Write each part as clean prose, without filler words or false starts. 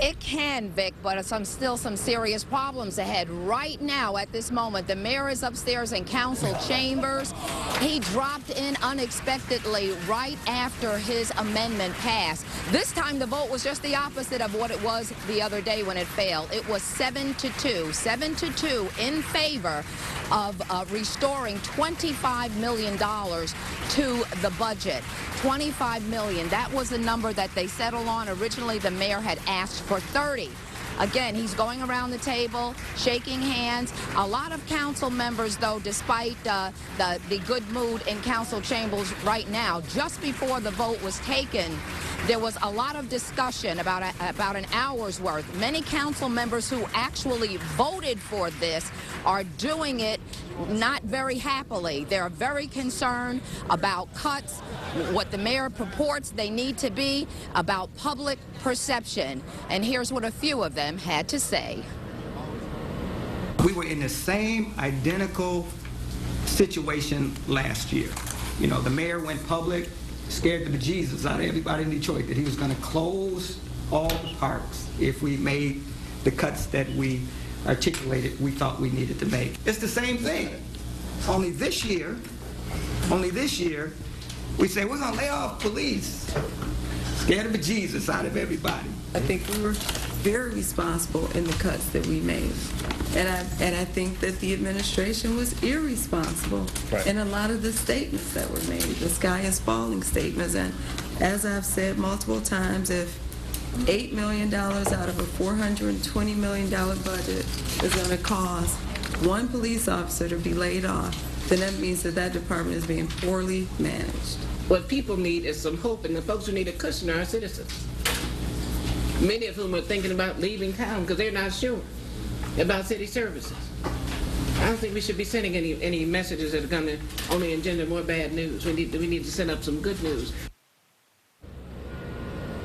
It can, Vic, but still some serious problems ahead. Right now, at this moment, the mayor is upstairs in council chambers. He dropped in unexpectedly right after his amendment passed. This time, the vote was just the opposite of what it was the other day when it failed. It was 7-2, 7-2 in favor of restoring $25 million to the budget. $25 million. That was the number that they settled on. Originally, the mayor had asked for 30. Again, he's going around the table, shaking hands. A lot of council members, though, despite the good mood in council chambers right now, just before the vote was taken, there was a lot of discussion about an hour's worth. Many council members who actually voted for this are doing it not very happily. They're very concerned about cuts, what the mayor purports they need to be, about public perception. And here's what a few of them had to say. We were in the same identical situation last year. You know, the mayor went public, scared the bejesus out of everybody in Detroit that he was going to close all the parks if we made the cuts that we articulated we thought we needed to make. It's the same thing. Only this year, we say we're going to lay off police. Scared the bejesus out of everybody. I think we were very responsible in the cuts that we made. And I think that the administration was irresponsible in a lot of the statements that were made, the sky is falling statements. And as I've said multiple times, if $8 million out of a $420 million budget is going to cause one police officer to be laid off, then that means that that department is being poorly managed. What people need is some hope, and the folks who need a cushion are our citizens. Many of whom are thinking about leaving town because they're not sure about city services. I don't think we should be sending any messages that are going to only engender more bad news. We need to send up some good news.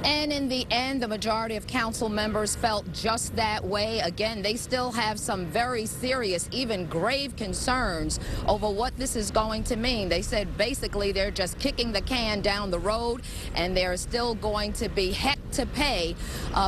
And in the end, the majority of council members felt just that way. Again, they still have some very serious, even grave concerns over what this is going to mean. They said basically they're just kicking the can down the road, and there's still going to be heck to pay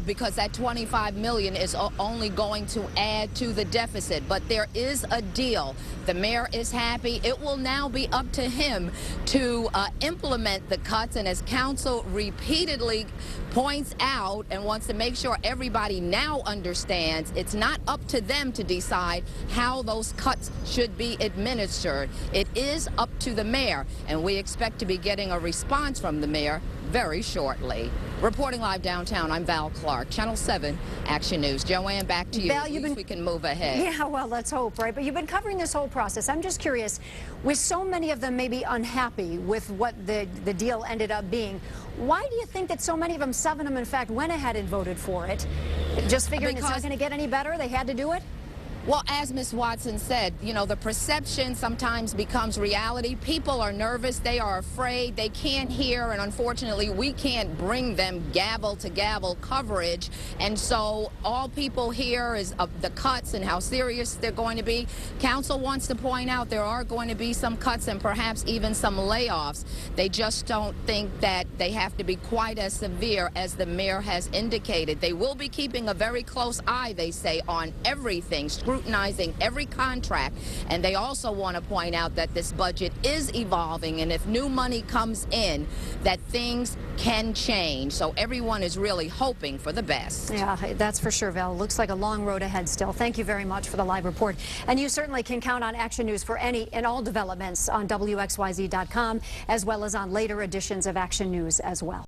because that $25 million is only going to add to the deficit. But there is a deal. The mayor is happy. It will now be up to him to implement the cuts, and as council repeatedly points out and wants to make sure everybody now understands, it's not up to them to decide how those cuts should be administered. It is up to the mayor, and we expect to be getting a response from the mayor very shortly. Reporting live downtown, I'm Val Clark, Channel 7 Action News. Joanne, back to you. Val, At least we can move ahead. Yeah, well, let's hope, right? But you've been covering this whole process. I'm just curious, with so many of them maybe unhappy with what the deal ended up being, why do you think that so many of them, 7 of them in fact, went ahead and voted for it? Just figuring it's not going to get any better, they had to do it? Well, as Ms. Watson said, you know, the perception sometimes becomes reality. People are nervous. They are afraid. They can't hear. And unfortunately, we can't bring them gavel to gavel coverage. And so all people hear is of the cuts and how serious they're going to be. Council wants to point out there are going to be some cuts and perhaps even some layoffs. They just don't think that they have to be quite as severe as the mayor has indicated. They will be keeping a very close eye, they say, on everything, scrutinizing every contract, and they also want to point out that this budget is evolving, and if new money comes in, that things can change. So everyone is really hoping for the best. Yeah, that's for sure, Val. Looks like a long road ahead still. Thank you very much for the live report. And you certainly can count on Action News for any and all developments on WXYZ.com, as well as on later editions of Action News as well.